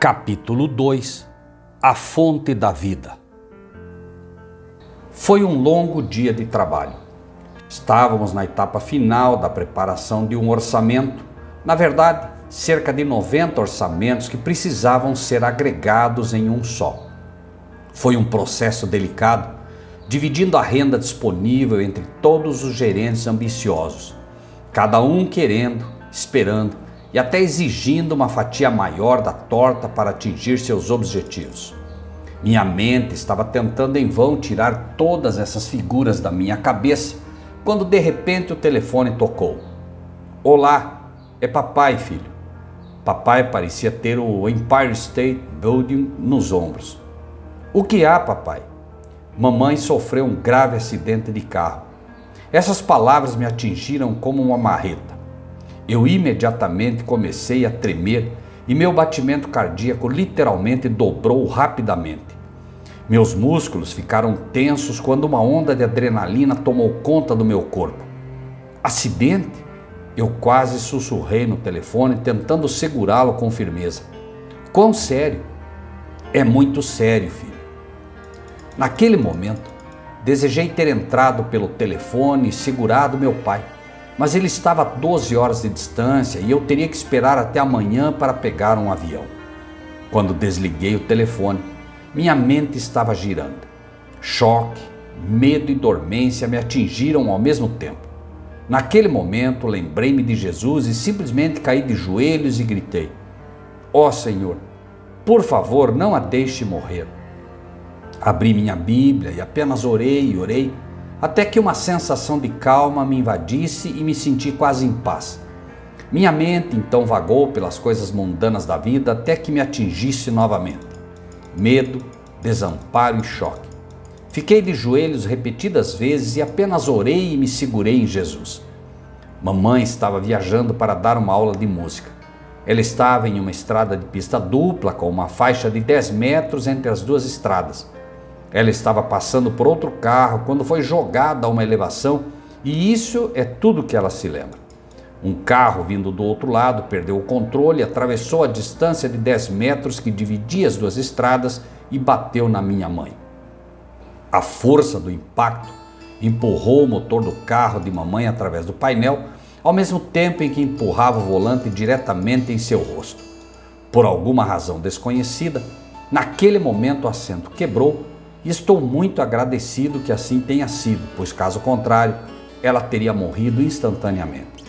Capítulo 2 A Fonte da Vida. Foi um longo dia de trabalho. Estávamos na etapa final da preparação de um orçamento, na verdade, cerca de 90 orçamentos que precisavam ser agregados em um só. Foi um processo delicado, dividindo a renda disponível entre todos os gerentes ambiciosos, cada um querendo, esperando e até exigindo uma fatia maior da torta para atingir seus objetivos. Minha mente estava tentando em vão tirar todas essas figuras da minha cabeça, quando de repente o telefone tocou. Olá, é papai, filho. Papai parecia ter o Empire State Building nos ombros. O que há, papai? Mamãe sofreu um grave acidente de carro. Essas palavras me atingiram como uma marreta. Eu imediatamente comecei a tremer e meu batimento cardíaco literalmente dobrou rapidamente. Meus músculos ficaram tensos quando uma onda de adrenalina tomou conta do meu corpo. Acidente? Eu quase sussurrei no telefone, tentando segurá-lo com firmeza. Quão sério? É muito sério, filho. Naquele momento, desejei ter entrado pelo telefone e segurado meu pai. Mas ele estava a 12 horas de distância e eu teria que esperar até amanhã para pegar um avião. Quando desliguei o telefone, minha mente estava girando. Choque, medo e dormência me atingiram ao mesmo tempo. Naquele momento, lembrei-me de Jesus e simplesmente caí de joelhos e gritei: Ó Senhor, por favor, não a deixe morrer. Abri minha Bíblia e apenas orei e orei, até que uma sensação de calma me invadisse e me senti quase em paz. Minha mente então vagou pelas coisas mundanas da vida até que me atingisse novamente. Medo, desamparo e choque. Fiquei de joelhos repetidas vezes e apenas orei e me segurei em Jesus. Mamãe estava viajando para dar uma aula de música. Ela estava em uma estrada de pista dupla com uma faixa de 10 metros entre as duas estradas. Ela estava passando por outro carro quando foi jogada a uma elevação e isso é tudo que ela se lembra. Um carro vindo do outro lado perdeu o controle, atravessou a distância de 10 metros que dividia as duas estradas e bateu na minha mãe. A força do impacto empurrou o motor do carro de mamãe através do painel, ao mesmo tempo em que empurrava o volante diretamente em seu rosto. Por alguma razão desconhecida, naquele momento o assento quebrou. E estou muito agradecido que assim tenha sido, pois caso contrário, ela teria morrido instantaneamente.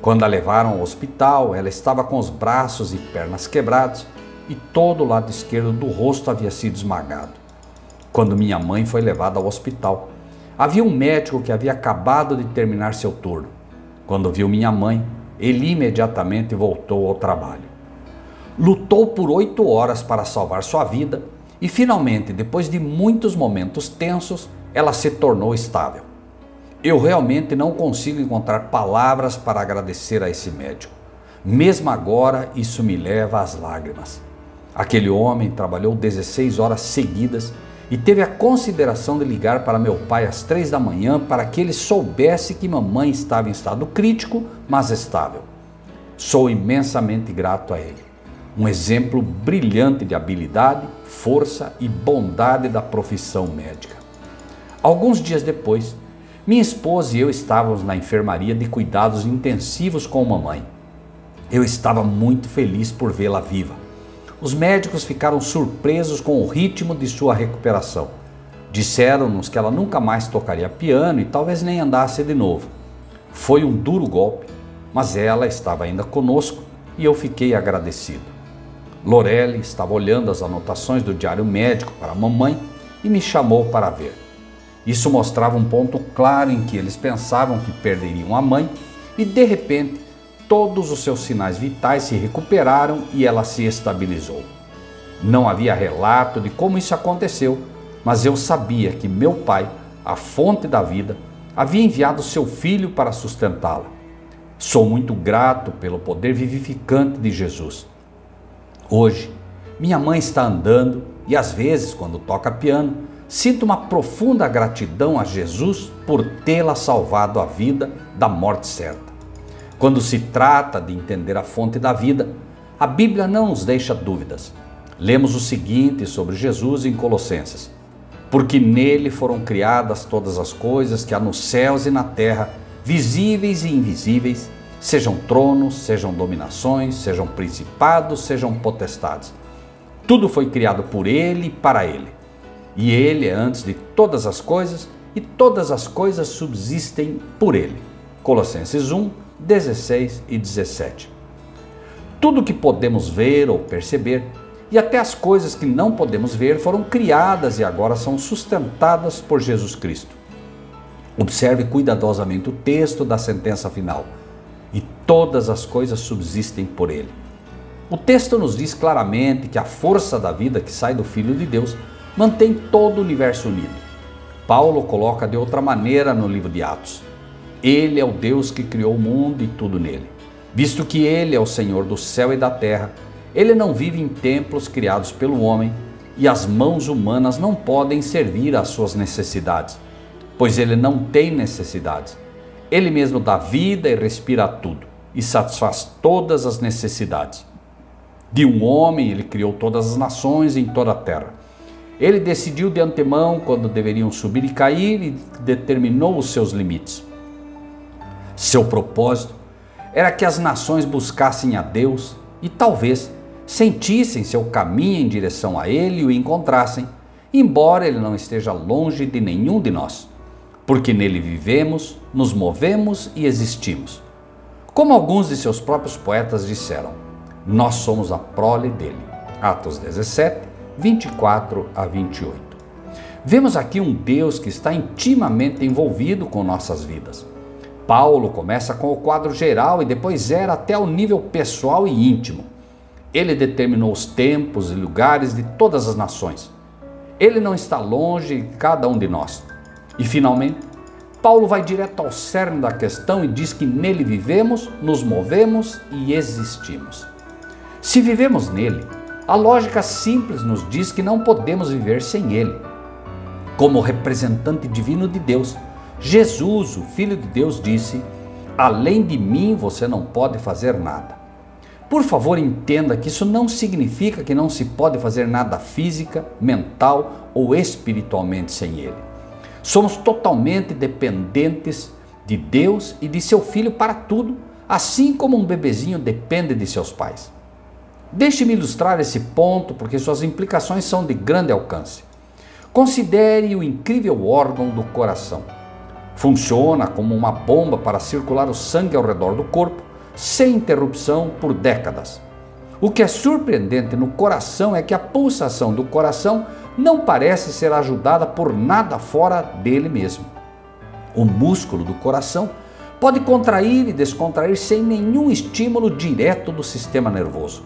Quando a levaram ao hospital, ela estava com os braços e pernas quebrados e todo o lado esquerdo do rosto havia sido esmagado. Quando minha mãe foi levada ao hospital, havia um médico que havia acabado de terminar seu turno. Quando viu minha mãe, ele imediatamente voltou ao trabalho. Lutou por 8 horas para salvar sua vida. E finalmente, depois de muitos momentos tensos, ela se tornou estável. Eu realmente não consigo encontrar palavras para agradecer a esse médico. Mesmo agora, isso me leva às lágrimas. Aquele homem trabalhou 16 horas seguidas e teve a consideração de ligar para meu pai às 3 da manhã para que ele soubesse que mamãe estava em estado crítico, mas estável. Sou imensamente grato a ele. Um exemplo brilhante de habilidade, força e bondade da profissão médica. Alguns dias depois, minha esposa e eu estávamos na enfermaria de cuidados intensivos com mamãe. Eu estava muito feliz por vê-la viva. Os médicos ficaram surpresos com o ritmo de sua recuperação. Disseram-nos que ela nunca mais tocaria piano e talvez nem andasse de novo. Foi um duro golpe, mas ela estava ainda conosco e eu fiquei agradecido. Lorelli estava olhando as anotações do diário médico para a mamãe e me chamou para ver. Isso mostrava um ponto claro em que eles pensavam que perderiam a mãe e, de repente, todos os seus sinais vitais se recuperaram e ela se estabilizou. Não havia relato de como isso aconteceu, mas eu sabia que meu pai, a fonte da vida, havia enviado seu filho para sustentá-la. Sou muito grato pelo poder vivificante de Jesus. Hoje, minha mãe está andando e às vezes, quando toca piano, sinto uma profunda gratidão a Jesus por tê-la salvado a vida da morte certa. Quando se trata de entender a fonte da vida, a Bíblia não nos deixa dúvidas. Lemos o seguinte sobre Jesus em Colossenses: porque nele foram criadas todas as coisas que há nos céus e na terra, visíveis e invisíveis, sejam tronos, sejam dominações, sejam principados, sejam potestades. Tudo foi criado por ele e para ele. E ele é antes de todas as coisas, e todas as coisas subsistem por ele. Colossenses 1, 16 e 17. Tudo que podemos ver ou perceber, e até as coisas que não podemos ver, foram criadas e agora são sustentadas por Jesus Cristo. Observe cuidadosamente o texto da sentença final. E todas as coisas subsistem por ele. O texto nos diz claramente que a força da vida que sai do Filho de Deus mantém todo o universo unido. Paulo coloca de outra maneira no livro de Atos: ele é o Deus que criou o mundo e tudo nele. Visto que ele é o Senhor do céu e da terra, ele não vive em templos criados pelo homem, e as mãos humanas não podem servir às suas necessidades, pois ele não tem necessidades. Ele mesmo dá vida e respira a tudo, e satisfaz todas as necessidades. De um homem ele criou todas as nações em toda a terra. Ele decidiu de antemão quando deveriam subir e cair e determinou os seus limites. Seu propósito era que as nações buscassem a Deus e talvez sentissem seu caminho em direção a ele e o encontrassem, embora ele não esteja longe de nenhum de nós, porque nele vivemos, nos movemos e existimos. Como alguns de seus próprios poetas disseram, nós somos a prole dele. Atos 17, 24 a 28. Vemos aqui um Deus que está intimamente envolvido com nossas vidas. Paulo começa com o quadro geral e depois zera até o nível pessoal e íntimo. Ele determinou os tempos e lugares de todas as nações. Ele não está longe de cada um de nós. E finalmente, Paulo vai direto ao cerne da questão e diz que nele vivemos, nos movemos e existimos. Se vivemos nele, a lógica simples nos diz que não podemos viver sem ele. Como representante divino de Deus, Jesus, o Filho de Deus, disse: além de mim você não pode fazer nada. Por favor, entenda que isso não significa que não se pode fazer nada física, mental ou espiritualmente sem ele. Somos totalmente dependentes de Deus e de seu Filho para tudo, assim como um bebezinho depende de seus pais. Deixe-me ilustrar esse ponto porque suas implicações são de grande alcance. Considere o incrível órgão do coração. Funciona como uma bomba para circular o sangue ao redor do corpo, sem interrupção por décadas. O que é surpreendente no coração é que a pulsação do coração não parece ser ajudada por nada fora dele mesmo. O músculo do coração pode contrair e descontrair sem nenhum estímulo direto do sistema nervoso.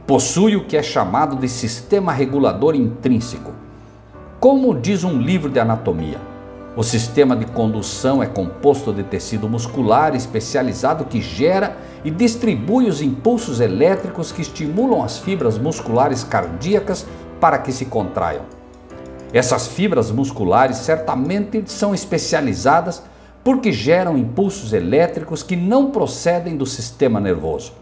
Possui o que é chamado de sistema regulador intrínseco. Como diz um livro de anatomia, o sistema de condução é composto de tecido muscular especializado que gera e distribui os impulsos elétricos que estimulam as fibras musculares cardíacas para que se contraiam. Essas fibras musculares certamente são especializadas porque geram impulsos elétricos que não procedem do sistema nervoso.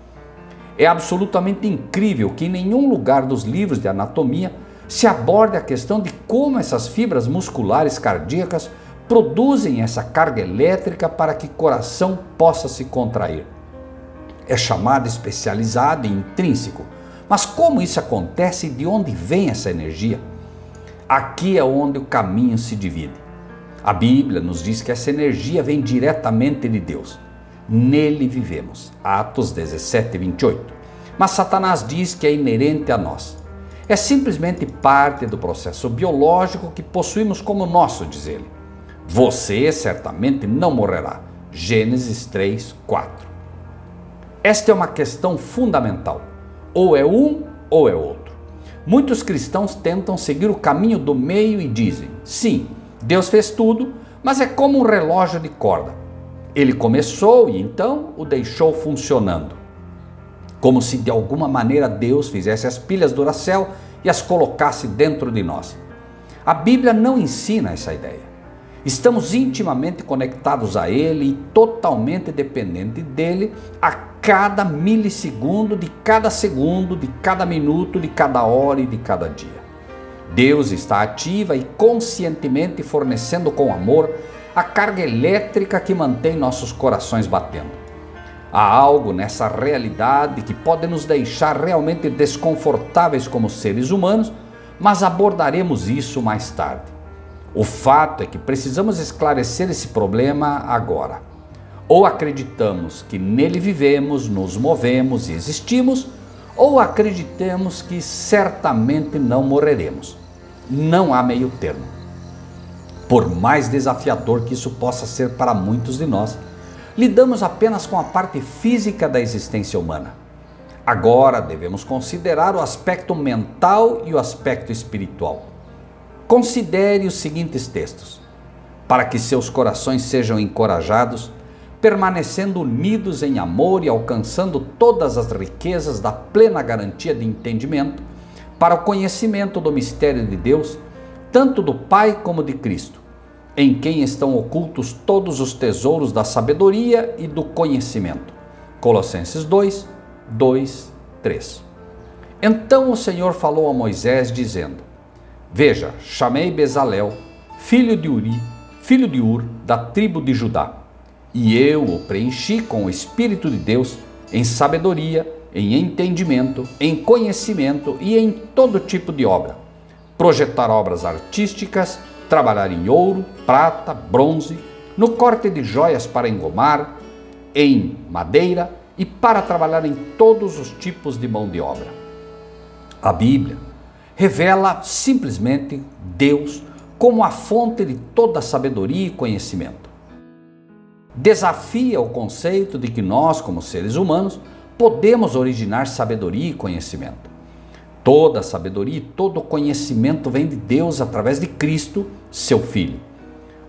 É absolutamente incrível que em nenhum lugar dos livros de anatomia se aborde a questão de como essas fibras musculares cardíacas produzem essa carga elétrica para que o coração possa se contrair. É chamado especializado e intrínseco. Mas como isso acontece e de onde vem essa energia? Aqui é onde o caminho se divide. A Bíblia nos diz que essa energia vem diretamente de Deus. Nele vivemos. Atos 17, 28. Mas Satanás diz que é inerente a nós. É simplesmente parte do processo biológico que possuímos como nosso, diz ele. Você certamente não morrerá. Gênesis 3, 4. Esta é uma questão fundamental. Ou é um ou é outro. Muitos cristãos tentam seguir o caminho do meio e dizem: sim, Deus fez tudo, mas é como um relógio de corda. Ele começou e então o deixou funcionando. Como se de alguma maneira Deus fizesse as pilhas Duracell e as colocasse dentro de nós. A Bíblia não ensina essa ideia. Estamos intimamente conectados a Ele e totalmente dependentes dele a cada milissegundo, de cada segundo, de cada minuto, de cada hora e de cada dia. Deus está ativa e conscientemente fornecendo com amor a carga elétrica que mantém nossos corações batendo. Há algo nessa realidade que pode nos deixar realmente desconfortáveis como seres humanos, mas abordaremos isso mais tarde. O fato é que precisamos esclarecer esse problema agora. Ou acreditamos que nele vivemos, nos movemos e existimos, ou acreditemos que certamente não morreremos. Não há meio termo. Por mais desafiador que isso possa ser para muitos de nós, lidamos apenas com a parte física da existência humana. Agora devemos considerar o aspecto mental e o aspecto espiritual. Considere os seguintes textos, para que seus corações sejam encorajados, permanecendo unidos em amor e alcançando todas as riquezas da plena garantia de entendimento, para o conhecimento do mistério de Deus, tanto do Pai como de Cristo, em quem estão ocultos todos os tesouros da sabedoria e do conhecimento. Colossenses 2, 2, 3. Então o Senhor falou a Moisés, dizendo: Veja, chamei Bezalel, filho de Uri, filho de Ur, da tribo de Judá, e eu o preenchi com o Espírito de Deus, em sabedoria, em entendimento, em conhecimento e em todo tipo de obra. Projetar obras artísticas, trabalhar em ouro, prata, bronze, no corte de joias para engomar, em madeira e para trabalhar em todos os tipos de mão de obra. A Bíblia revela simplesmente Deus como a fonte de toda sabedoria e conhecimento. Desafia o conceito de que nós, como seres humanos, podemos originar sabedoria e conhecimento. Toda sabedoria e todo conhecimento vem de Deus através de Cristo, seu Filho.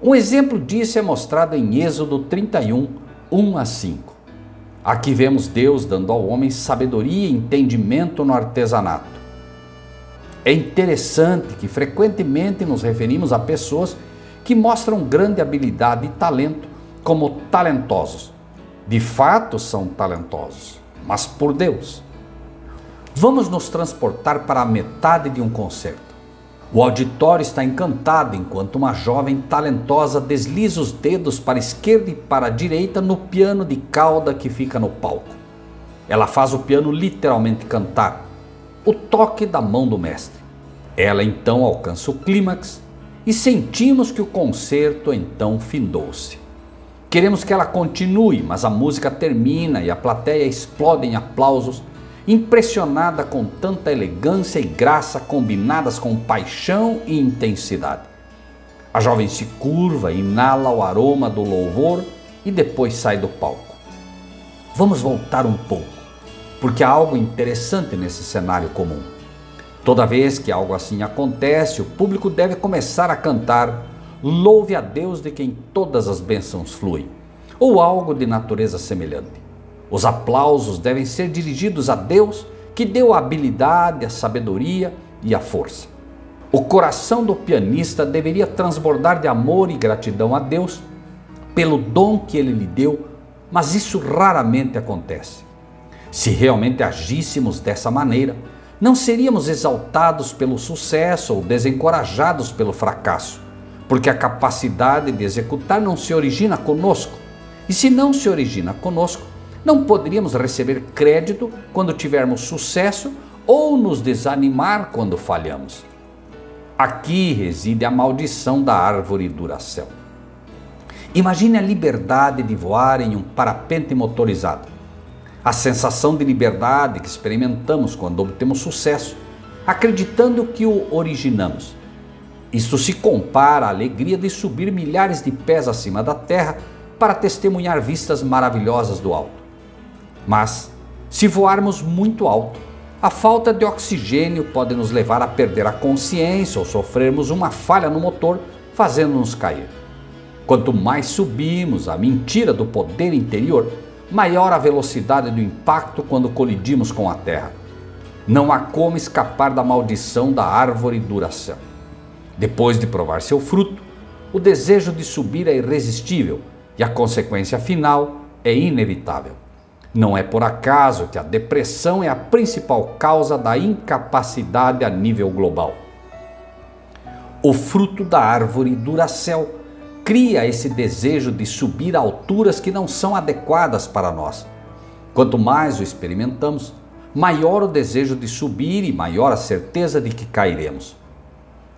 Um exemplo disso é mostrado em Êxodo 31, 1 a 5. Aqui vemos Deus dando ao homem sabedoria e entendimento no artesanato. É interessante que frequentemente nos referimos a pessoas que mostram grande habilidade e talento como talentosos. De fato são talentosos, mas por Deus. Vamos nos transportar para a metade de um concerto. O auditório está encantado enquanto uma jovem talentosa desliza os dedos para a esquerda e para a direita no piano de cauda que fica no palco. Ela faz o piano literalmente cantar, o toque da mão do mestre. Ela então alcança o clímax e sentimos que o concerto então findou-se. Queremos que ela continue, mas a música termina e a plateia explode em aplausos, impressionada com tanta elegância e graça combinadas com paixão e intensidade. A jovem se curva, inala o aroma do louvor e depois sai do palco. Vamos voltar um pouco, porque há algo interessante nesse cenário comum. Toda vez que algo assim acontece, o público deve começar a cantar "Louve a Deus de quem todas as bênçãos fluem", ou algo de natureza semelhante. Os aplausos devem ser dirigidos a Deus, que deu a habilidade, a sabedoria e a força. O coração do pianista deveria transbordar de amor e gratidão a Deus pelo dom que ele lhe deu, mas isso raramente acontece. Se realmente agíssemos dessa maneira, não seríamos exaltados pelo sucesso ou desencorajados pelo fracasso, porque a capacidade de executar não se origina conosco. E se não se origina conosco, não poderíamos receber crédito quando tivermos sucesso ou nos desanimar quando falhamos. Aqui reside a maldição da árvore Duracell. Imagine a liberdade de voar em um parapente motorizado. A sensação de liberdade que experimentamos quando obtemos sucesso, acreditando que o originamos. Isso se compara à alegria de subir milhares de pés acima da terra para testemunhar vistas maravilhosas do alto. Mas, se voarmos muito alto, a falta de oxigênio pode nos levar a perder a consciência ou sofrermos uma falha no motor, fazendo-nos cair. Quanto mais subimos, a mentira do poder interior, maior a velocidade do impacto quando colidimos com a terra. Não há como escapar da maldição da árvore Duracell. Depois de provar seu fruto, o desejo de subir é irresistível e a consequência final é inevitável. Não é por acaso que a depressão é a principal causa da incapacidade a nível global. O fruto da árvore Duracell cria esse desejo de subir a alturas que não são adequadas para nós. Quanto mais o experimentamos, maior o desejo de subir e maior a certeza de que cairemos.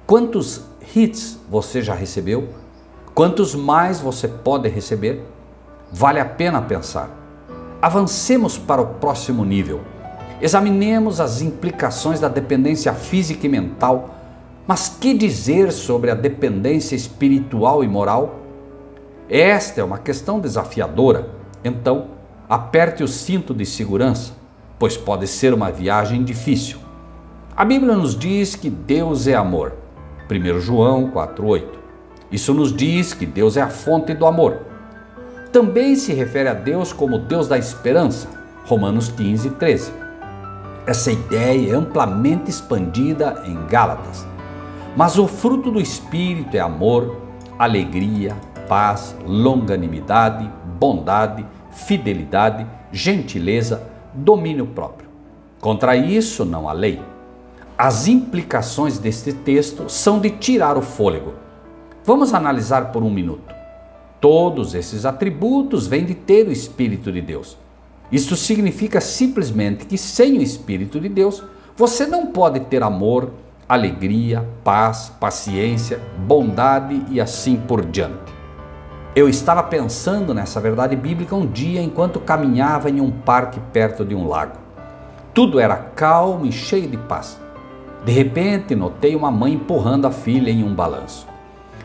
Quantos hits você já recebeu? Quantos mais você pode receber? Vale a pena pensar. Avancemos para o próximo nível. Examinemos as implicações da dependência física e mental. Mas que dizer sobre a dependência espiritual e moral? Esta é uma questão desafiadora. Então, aperte o cinto de segurança, pois pode ser uma viagem difícil. A Bíblia nos diz que Deus é amor. 1 João 4,8. Isso nos diz que Deus é a fonte do amor. Também se refere a Deus como Deus da esperança. Romanos 15:13. Essa ideia é amplamente expandida em Gálatas. Mas o fruto do Espírito é amor, alegria, paz, longanimidade, bondade, fidelidade, gentileza, domínio próprio. Contra isso não há lei. As implicações deste texto são de tirar o fôlego. Vamos analisar por um minuto. Todos esses atributos vêm de ter o Espírito de Deus. Isso significa simplesmente que sem o Espírito de Deus, você não pode ter amor, alegria, paz, paciência, bondade e assim por diante. Eu estava pensando nessa verdade bíblica um dia enquanto caminhava em um parque perto de um lago. Tudo era calmo e cheio de paz. De repente, notei uma mãe empurrando a filha em um balanço.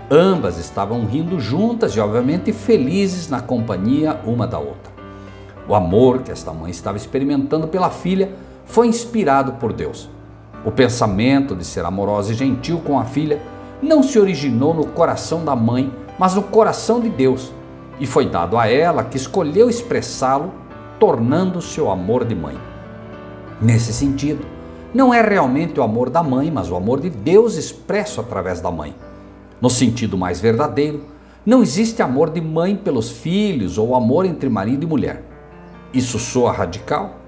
Ambas estavam rindo juntas e obviamente felizes na companhia uma da outra. O amor que esta mãe estava experimentando pela filha foi inspirado por Deus. O pensamento de ser amorosa e gentil com a filha não se originou no coração da mãe, mas no coração de Deus, e foi dado a ela que escolheu expressá-lo, tornando seu amor de mãe. Nesse sentido, não é realmente o amor da mãe, mas o amor de Deus expresso através da mãe. No sentido mais verdadeiro, não existe amor de mãe pelos filhos ou amor entre marido e mulher. Isso soa radical?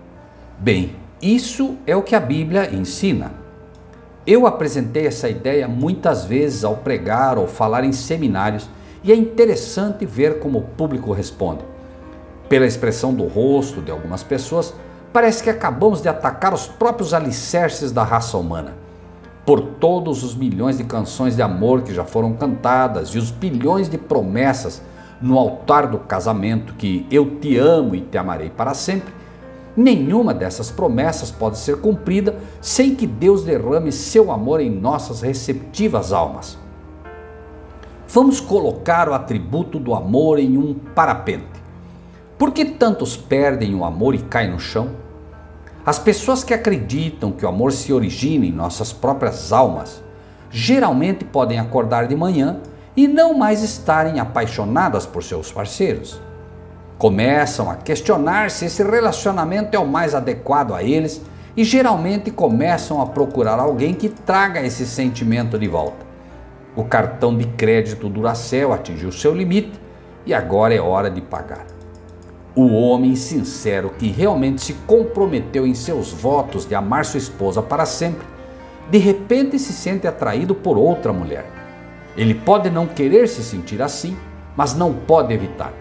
Bem, isso é o que a Bíblia ensina. Eu apresentei essa ideia muitas vezes ao pregar ou falar em seminários e é interessante ver como o público responde. Pela expressão do rosto de algumas pessoas, parece que acabamos de atacar os próprios alicerces da raça humana. Por todos os milhões de canções de amor que já foram cantadas e os bilhões de promessas no altar do casamento que eu te amo e te amarei para sempre, nenhuma dessas promessas pode ser cumprida sem que Deus derrame seu amor em nossas receptivas almas. Vamos colocar o atributo do amor em um parapente. Por que tantos perdem o amor e caem no chão? As pessoas que acreditam que o amor se origina em nossas próprias almas, geralmente podem acordar de manhã e não mais estarem apaixonadas por seus parceiros. Começam a questionar se esse relacionamento é o mais adequado a eles e geralmente começam a procurar alguém que traga esse sentimento de volta. O cartão de crédito Duracell atingiu seu limite e agora é hora de pagar. O homem sincero que realmente se comprometeu em seus votos de amar sua esposa para sempre, de repente se sente atraído por outra mulher. Ele pode não querer se sentir assim, mas não pode evitar.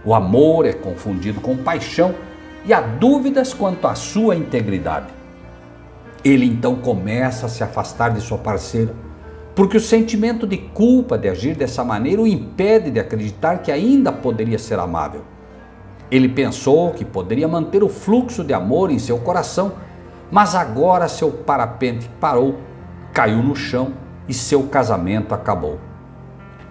O amor é confundido com paixão e há dúvidas quanto à sua integridade. Ele então começa a se afastar de sua parceira, porque o sentimento de culpa de agir dessa maneira o impede de acreditar que ainda poderia ser amável. Ele pensou que poderia manter o fluxo de amor em seu coração, mas agora seu parapente parou, caiu no chão e seu casamento acabou.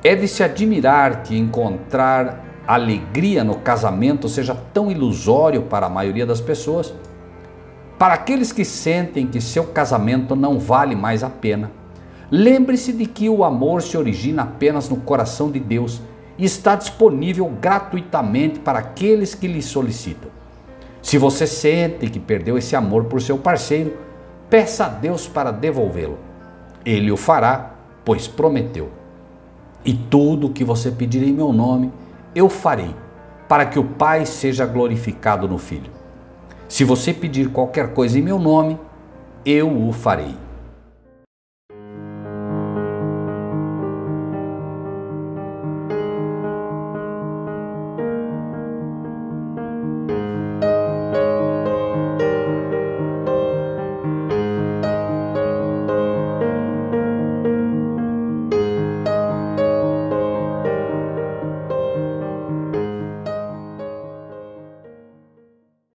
É de se admirar que encontrar alegria no casamento seja tão ilusório para a maioria das pessoas. Para aqueles que sentem que seu casamento não vale mais a pena, lembre-se de que o amor se origina apenas no coração de Deus e está disponível gratuitamente para aqueles que lhe solicitam. Se você sente que perdeu esse amor por seu parceiro, peça a Deus para devolvê-lo. Ele o fará, pois prometeu. E tudo o que você pedir em meu nome, eu farei, para que o Pai seja glorificado no Filho. Se você pedir qualquer coisa em meu nome, eu o farei.